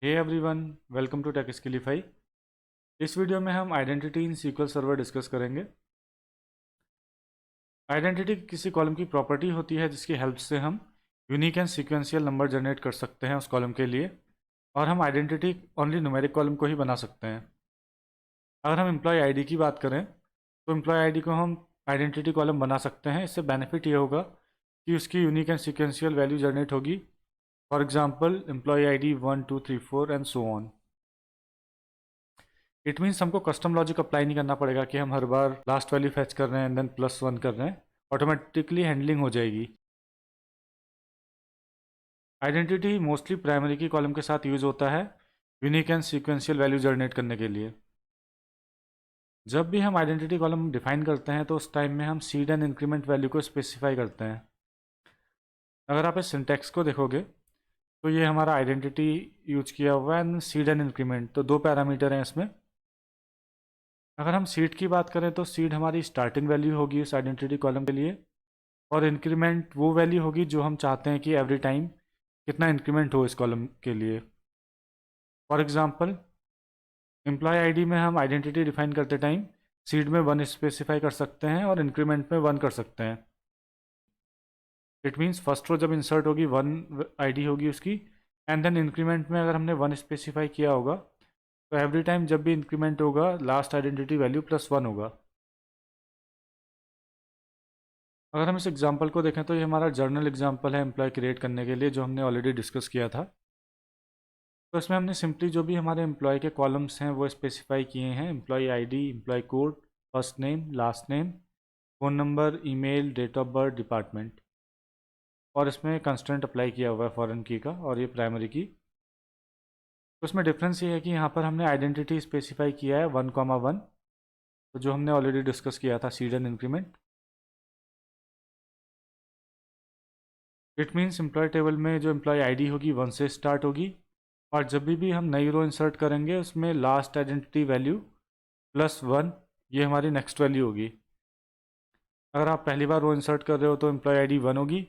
Hey everyone, welcome to Techskillify. इस video में हम identity in SQL server discuss करेंगे। आइडेंटिटी किसी कॉलम की प्रॉपर्टी होती है जिसकी हेल्प से हम unique and sequential number generate कर सकते हैं उस कॉलम के लिए, और हम आइडेंटिटी ओनली न्यूमेरिक कॉलम को ही बना सकते हैं। अगर हम एम्प्लॉय आईडी की बात करें तो एम्प्लॉय आईडी को हम आइडेंटिटी कॉलम बना सकते हैं। इससे बेनिफिट ये होगा कि उसकी unique and sequential value generate होगी। For example employee ID 1 2 3 4 and so on. It means हमको कस्टम लॉजिक अप्लाई नहीं करना पड़ेगा कि हम हर बार लास्ट वैल्यू फैच कर रहे हैं एंड देन +1 कर रहे हैं। ऑटोमेटिकली हैंडलिंग हो जाएगी। आइडेंटिटी मोस्टली प्राइमरी की कॉलम के साथ यूज होता है unique and sequential value generate करने के लिए। जब भी हम आइडेंटिटी कॉलम डिफाइन करते हैं तो उस टाइम में हम सीड एंड इंक्रीमेंट वैल्यू को स्पेसिफाई करते हैं। अगर आप इस सिंटैक्स को देखोगे तो ये हमारा आइडेंटिटी यूज किया हुआ है एंड सीड एंड इंक्रीमेंट, तो 2 पैरामीटर हैं इसमें। अगर हम सीड की बात करें तो सीड हमारी स्टार्टिंग वैल्यू होगी उस आइडेंटिटी कॉलम के लिए, और इंक्रीमेंट वो वैल्यू होगी जो हम चाहते हैं कि एवरी टाइम कितना इंक्रीमेंट हो इस कॉलम के लिए। फॉर एग्जांपल एम्प्लॉय आईडी में हम आइडेंटिटी डिफाइन करते टाइम सीड में 1 स्पेसिफाई कर सकते हैं और इंक्रीमेंट में 1 कर सकते हैं। इट मीन्स फर्स्ट रो जब इंसर्ट होगी 1 आईडी होगी उसकी, एंड देन इंक्रीमेंट में अगर हमने 1 स्पेसिफाई किया होगा तो एवरी टाइम जब भी इंक्रीमेंट होगा लास्ट आइडेंटिटी वैल्यू +1 होगा। अगर हम इस एग्जांपल को देखें तो ये हमारा जर्नल एग्जांपल है एम्प्लॉय क्रिएट करने के लिए, जो हमने ऑलरेडी डिस्कस किया था। तो इसमें हमने सिंपली जो भी हमारे एम्प्लॉय के कॉलम्स हैं वो स्पेसिफाई किए हैं। Employee ID, employee code, first name, last name, phone number, email, date of birth, department, और इसमें कंस्ट्रेंट अप्लाई किया हुआ है फॉरेन की का, और ये प्राइमरी की। तो इसमें डिफरेंस ये है कि यहाँ पर हमने आइडेंटिटी स्पेसिफाई किया है 1,1, तो जो हमने ऑलरेडी डिस्कस किया था seed and increment. It means employee table में जो एम्प्लॉय आईडी होगी 1 से स्टार्ट होगी, और जब भी हम नई रो इंसर्ट करेंगे उसमें लास्ट आइडेंटिटी वैल्यू +1, ये हमारी नेक्स्ट वैल्यू होगी। अगर आप पहली बार रो इंसर्ट कर रहे हो तो एम्प्लॉय आईडी 1 होगी।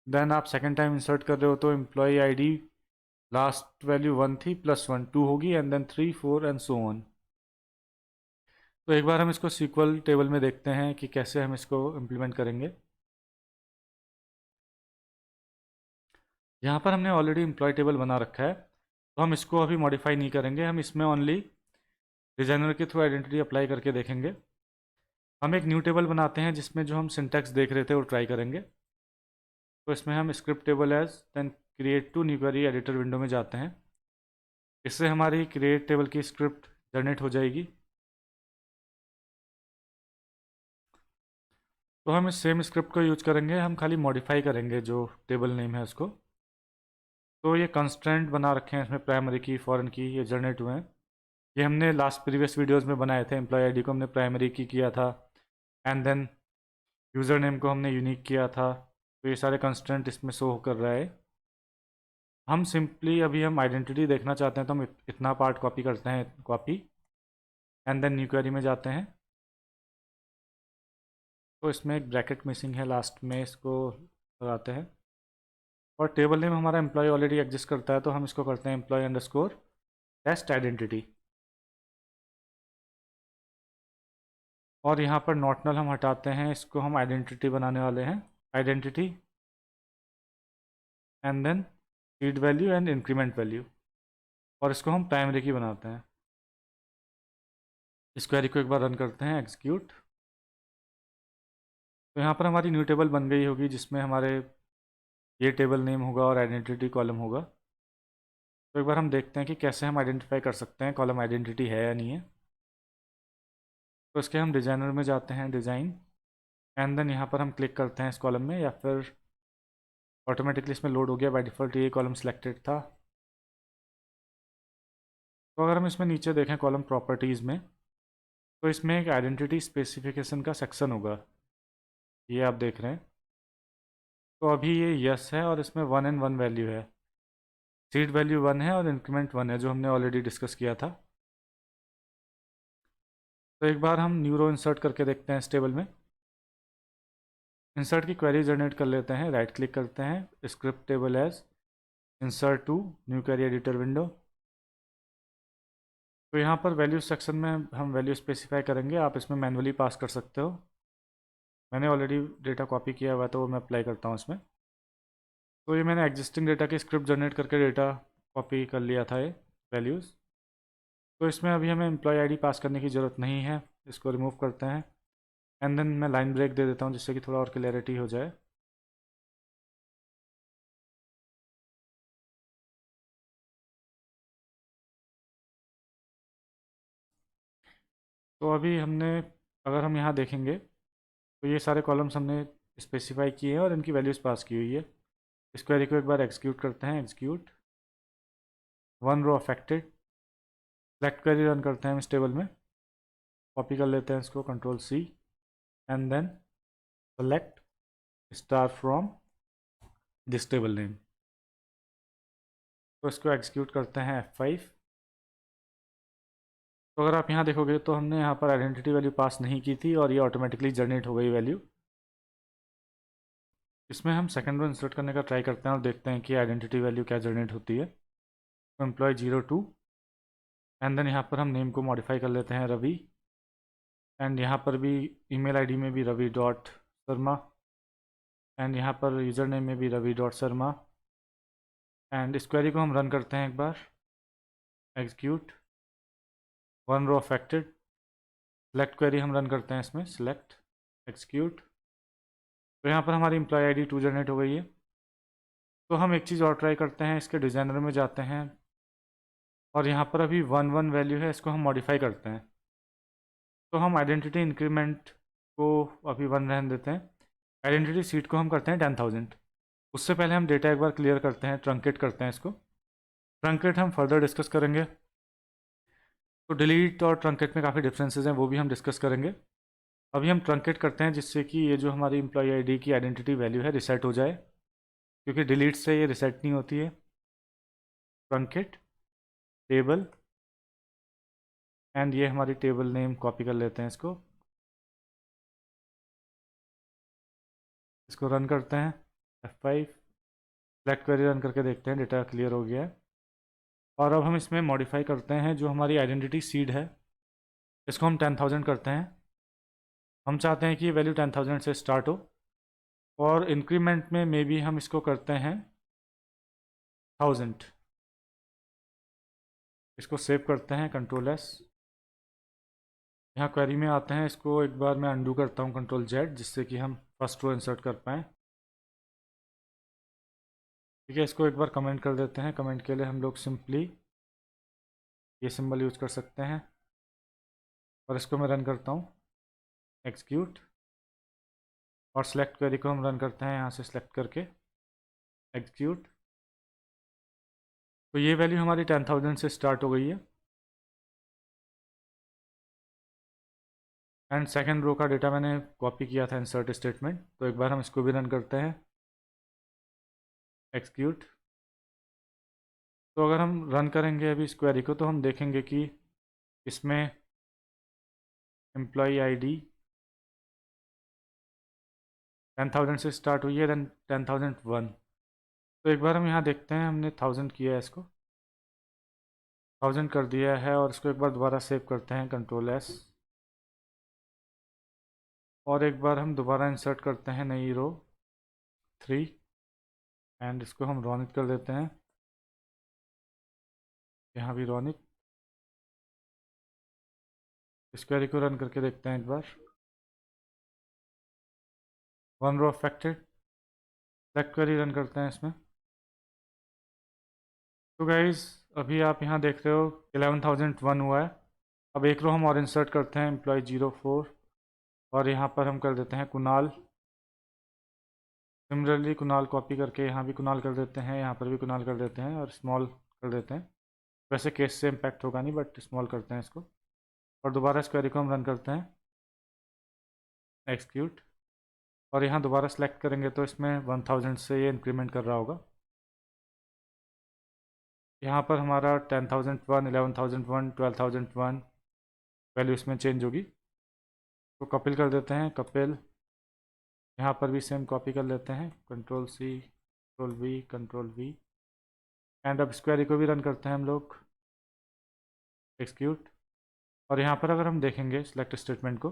देन आप सेकेंड टाइम इंसर्ट कर रहे हो तो एम्प्लॉय आईडी लास्ट वैल्यू 1 थी, +1 2 होगी, and then 3 4 and so on. तो एक बार हम इसको सीक्वल टेबल में देखते हैं कि कैसे हम इसको इम्प्लीमेंट करेंगे। यहाँ पर हमने ऑलरेडी एम्प्लॉय टेबल बना रखा है, तो हम इसको अभी मॉडिफाई नहीं करेंगे। हम इसमें ओनली डिजाइनर के थ्रू आइडेंटिटी अप्लाई करके देखेंगे। हम एक न्यू टेबल बनाते हैं जिसमें जो हम सिंटैक्स देख रहे थे वो ट्राई करेंगे। तो इसमें हम script table as then create to new query editor window में जाते हैं। इससे हमारी क्रिएट टेबल की स्क्रिप्ट जनरेट हो जाएगी। तो हम इस सेम स्क्रिप्ट को यूज करेंगे, हम खाली मॉडिफाई करेंगे जो टेबल नेम है उसको। तो ये कंस्ट्रेंट बना रखे हैं इसमें प्राइमरी की, फॉरेन की, ये जनरेट हुए हैं। ये हमने लास्ट प्रीवियस वीडियोस में बनाए थे। एम्प्लॉय आईडी को हमने प्राइमरी की किया था, एंड देन यूज़र नेम को हमने यूनिक किया था। तो ये सारे कंस्ट्रेंट इसमें शो कर रहा है। हम सिंपली अभी हम आइडेंटिटी देखना चाहते हैं तो हम इतना पार्ट कॉपी करते हैं, copy, and then new query में जाते हैं। तो इसमें एक ब्रैकेट मिसिंग है लास्ट में, इसको लगाते हैं। और टेबल नेम हमारा एम्प्लॉय ऑलरेडी एग्जिस्ट करता है, तो हम इसको करते हैं एम्प्लॉय अंडरस्कोर टेस्ट आइडेंटिटी। और यहाँ पर नॉट नल हम हटाते हैं, इसको हम आइडेंटिटी बनाने वाले हैं। Identity and then seed value and increment value, और इसको हम प्राइमरी की बनाते हैं। इस क्वेरी को एक बार रन करते हैं, एग्जीक्यूट। तो यहाँ पर हमारी न्यू टेबल बन गई होगी जिसमें हमारे ये टेबल नेम होगा और आइडेंटिटी कॉलम होगा। तो एक बार हम देखते हैं कि कैसे हम आइडेंटिफाई कर सकते हैं कॉलम आइडेंटिटी है या नहीं है। तो इसके हम डिज़ाइनर में जाते हैं, डिज़ाइन, एंड देन यहाँ पर हम क्लिक करते हैं इस कॉलम में, या फिर ऑटोमेटिकली इसमें लोड हो गया, बाय डिफ़ॉल्ट ये कॉलम सिलेक्टेड था। तो अगर हम इसमें नीचे देखें कॉलम प्रॉपर्टीज़ में, तो इसमें एक आइडेंटिटी स्पेसिफिकेशन का सेक्शन होगा, ये आप देख रहे हैं। तो अभी ये यस है और इसमें 1 एंड 1 वैल्यू है। सीड वैल्यू 1 है और इंक्रीमेंट 1 है, जो हमने ऑलरेडी डिस्कस किया था। तो एक बार हम न्यू रो इंसर्ट करके देखते हैं इस टेबल में। इंसर्ट की क्वेरी जनरेट कर लेते हैं, राइट क्लिक करते हैं, script table as, insert to new query editor window, तो यहाँ पर वैल्यू सेक्शन में हम वैल्यू स्पेसिफाई करेंगे, आप इसमें मैनुअली पास कर सकते हो। मैंने ऑलरेडी डेटा कॉपी किया हुआ है तो वो मैं अप्लाई करता हूँ इसमें। तो ये मैंने एग्जिस्टिंग डेटा की स्क्रिप्ट जनरेट करके डेटा कॉपी कर लिया था ये वैल्यूज़। तो इसमें अभी हमें एम्प्लॉय आईडी पास करने की ज़रूरत नहीं है, इसको रिमूव करते हैं। एंड देन मैं लाइन ब्रेक दे देता हूँ जिससे कि थोड़ा और क्लैरिटी हो जाए। तो अभी हमने, अगर हम यहाँ देखेंगे तो ये सारे कॉलम्स हमने स्पेसिफाई किए हैं और इनकी वैल्यूज़ पास की हुई है। इस क्वेरी को एक बार एग्जीक्यूट करते हैं, execute one row affected. Select query run करते हैं इस टेबल में, कॉपी कर लेते हैं इसको, control C, and then select star from this table name. तो इसको एग्जीक्यूट करते हैं F5। तो अगर आप यहाँ देखोगे तो हमने यहाँ पर आइडेंटिटी वैल्यू पास नहीं की थी और ये ऑटोमेटिकली जनरेट हो गई वैल्यू। इसमें हम सेकंड रो इंसर्ट करने का ट्राई करते हैं और देखते हैं कि आइडेंटिटी वैल्यू क्या जनरेट होती है। तो एम्प्लॉय 02 एंड देन यहाँ पर हम नेम को मॉडिफाई कर लेते हैं रवि, एंड यहाँ पर भी ईमेल आईडी में भी रवि डॉट शर्मा, एंड यहाँ पर यूज़र नेम में भी रवि डॉट शर्मा। एंड इस क्वेरी को हम रन करते हैं एक बार, execute one row affected. Select query हम रन करते हैं इसमें, सेलेक्ट, एग्जीक्यूट। तो यहाँ पर हमारी एम्प्लॉय आईडी 2 जनरेट हो गई है। तो हम एक चीज़ और ट्राई करते हैं, इसके डिज़ाइनर में जाते हैं और यहाँ पर अभी 1 1 वैल्यू है, इसको हम मॉडिफाई करते हैं। तो हम आइडेंटिटी इंक्रीमेंट को अभी 1 रहने देते हैं। आइडेंटिटी सीट को हम करते हैं 10,000। उससे पहले हम डेटा एक बार क्लियर करते हैं, ट्रंकेट करते हैं इसको। ट्रंकेट हम फर्दर डिस्कस करेंगे। तो डिलीट और ट्रंकेट में काफ़ी डिफरेंसेस हैं, वो भी हम डिस्कस करेंगे। अभी हम ट्रंकेट करते हैं जिससे कि ये जो हमारी एम्प्लॉय आईडी की आइडेंटिटी वैल्यू है रिसेट हो जाए, क्योंकि डिलीट से ये रिसेट नहीं होती है। ट्रंकेट टेबल, एंड ये हमारी टेबल नेम कॉपी कर लेते हैं इसको, इसको रन करते हैं F5। सेलेक्ट क्वेरी रन करके देखते हैं डेटा क्लियर हो गया है। और अब हम इसमें मॉडिफाई करते हैं जो हमारी आइडेंटिटी सीड है, इसको हम 10,000 करते हैं। हम चाहते हैं कि ये वैल्यू 10,000 से स्टार्ट हो, और इंक्रीमेंट में मे बी हम इसको करते हैं 1000। इसको सेव करते हैं, कंट्रोल एस। यहाँ क्वेरी में आते हैं, इसको एक बार मैं अंडू करता हूँ, कंट्रोल जेड, जिससे कि हम फर्स्ट रो इंसर्ट कर पाएँ। ठीक है, इसको एक बार कमेंट कर देते हैं। कमेंट के लिए हम लोग सिंपली ये सिंबल यूज़ कर सकते हैं, और इसको मैं रन करता हूँ, एग्जीक्यूट। और सेलेक्ट क्वेरी को हम रन करते हैं यहाँ से सेलेक्ट करके, एग्जीक्यूट। तो ये वैल्यू हमारी 10,000 से स्टार्ट हो गई है। एंड सेकेंड रो का डेटा मैंने कॉपी किया था इंसर्ट स्टेटमेंट, तो एक बार हम इसको भी रन करते हैं, एग्जीक्यूट। तो अगर हम रन करेंगे अभी इस क्वेरी को, तो हम देखेंगे कि इसमें एम्प्लॉई आईडी 10,000 से स्टार्ट हुई है, देन 10,001। तो एक बार हम यहाँ देखते हैं, हमने 1000 किया है, इसको 1000 कर दिया है, और इसको एक बार दोबारा सेव करते हैं, कंट्रोल एस। और एक बार हम दोबारा इंसर्ट करते हैं नई रो 3, एंड इसको हम रोनित कर देते हैं, यहाँ भी रोनित। इस क्वेरी को रन करके देखते हैं एक बार, one row affected. Select query run करते हैं इसमें। तो गाइज अभी आप यहाँ देख रहे हो 11,001 हुआ है। अब एक रो हम और इंसर्ट करते हैं, एम्प्लॉय 04, और यहाँ पर हम कर देते हैं कुणाल। सिमिलरली कुणाल कॉपी करके यहाँ भी कुणाल कर देते हैं, यहाँ पर भी कुणाल कर देते हैं, और स्मॉल कर देते हैं। वैसे केस से इम्पैक्ट होगा नहीं, बट स्मॉल करते हैं इसको, और दोबारा इस क्वेरी को हम रन करते हैं, एक्सक्यूट। और यहाँ दोबारा सेलेक्ट करेंगे तो इसमें 1000 से ये इंक्रीमेंट कर रहा होगा। यहाँ पर हमारा 10,001, 11,001, 12,001 वैल्यू इसमें चेंज होगी। तो कपिल कर देते हैं, कपिल। यहाँ पर भी सेम कॉपी कर लेते हैं, control C, control V, control V. And अब इस क्वेरी को भी रन करते हैं हम लोग, एक्सक्यूट। और यहाँ पर अगर हम देखेंगे सिलेक्ट स्टेटमेंट को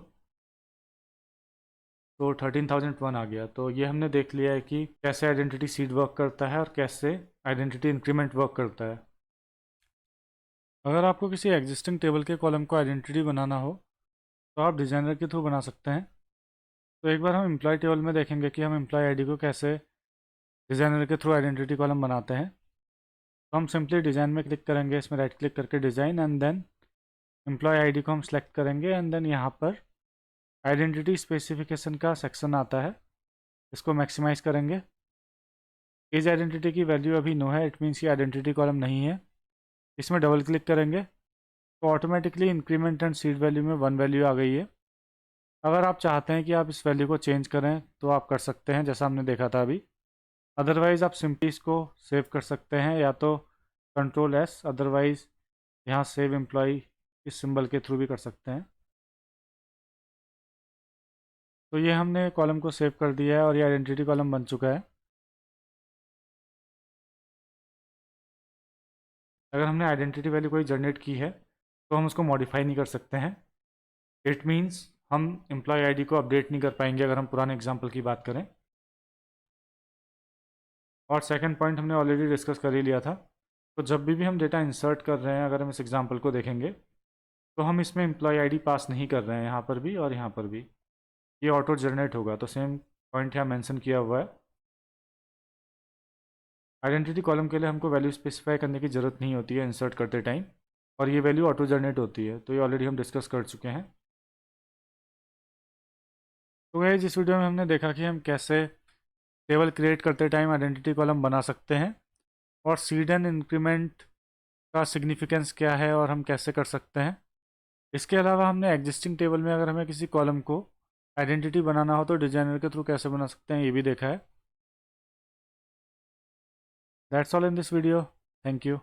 तो 13,001 आ गया। तो ये हमने देख लिया है कि कैसे आइडेंटिटी सीड वर्क करता है और कैसे आइडेंटिटी इंक्रीमेंट वर्क करता है। अगर आपको किसी एग्जिस्टिंग टेबल के कॉलम को आइडेंटिटी बनाना हो तो आप डिज़ाइनर के थ्रू बना सकते हैं। तो एक बार हम एम्प्लॉय टेबल में देखेंगे कि हम एम्प्लॉय आईडी को कैसे डिज़ाइनर के थ्रू आइडेंटिटी कॉलम बनाते हैं। तो हम सिंपली डिज़ाइन में क्लिक करेंगे, इसमें राइट क्लिक करके design and then employee ID को हम सेलेक्ट करेंगे एंड देन यहाँ पर आइडेंटिटी स्पेसिफिकेशन का सेक्शन आता है, इसको मैक्सिमाइज़ करेंगे। एज आइडेंटिटी की वैल्यू अभी नो है, इट मीन्स ये आइडेंटिटी कॉलम नहीं है। इसमें डबल क्लिक करेंगे तो automatically increment and seed value में 1 वैल्यू आ गई है। अगर आप चाहते हैं कि आप इस वैल्यू को चेंज करें तो आप कर सकते हैं, जैसा हमने देखा था अभी। अदरवाइज़ आप सिंपली इसको सेव कर सकते हैं, या तो Ctrl+S, अदरवाइज़ यहाँ सेव एम्प्लॉय इस सिंबल के थ्रू भी कर सकते हैं। तो ये हमने कॉलम को सेव कर दिया है और ये आइडेंटिटी कॉलम बन चुका है। अगर हमने आइडेंटिटी वैल्यू कोई जनरेट की है तो हम उसको मॉडिफाई नहीं कर सकते हैं। इट मीन्स हम एम्प्लॉय आईडी को अपडेट नहीं कर पाएंगे अगर हम पुराने एग्जाम्पल की बात करें। और सेकंड पॉइंट हमने ऑलरेडी डिस्कस कर ही लिया था। तो जब भी हम डेटा इंसर्ट कर रहे हैं, अगर हम इस एग्जाम्पल को देखेंगे तो हम इसमें एम्प्लॉय आईडी पास नहीं कर रहे हैं, यहाँ पर भी और यहाँ पर भी ये ऑटो जनरेट होगा। तो सेम पॉइंट यहाँ मेंशन किया हुआ है। आइडेंटिटी कॉलम के लिए हमको वैल्यू स्पेसिफाई करने की ज़रूरत नहीं होती है इंसर्ट करते टाइम, और ये वैल्यू ऑटो जनरेट होती है। तो ये ऑलरेडी हम डिस्कस कर चुके हैं। तो वही जिस वीडियो में हमने देखा कि हम कैसे टेबल क्रिएट करते टाइम आइडेंटिटी कॉलम बना सकते हैं और सीड एंड इंक्रीमेंट का सिग्निफिकेंस क्या है और हम कैसे कर सकते हैं। इसके अलावा हमने एग्जिस्टिंग टेबल में अगर हमें किसी कॉलम को आइडेंटिटी बनाना हो तो डिजाइनर के थ्रू कैसे बना सकते हैं ये भी देखा है। That's all in this video. Thank you.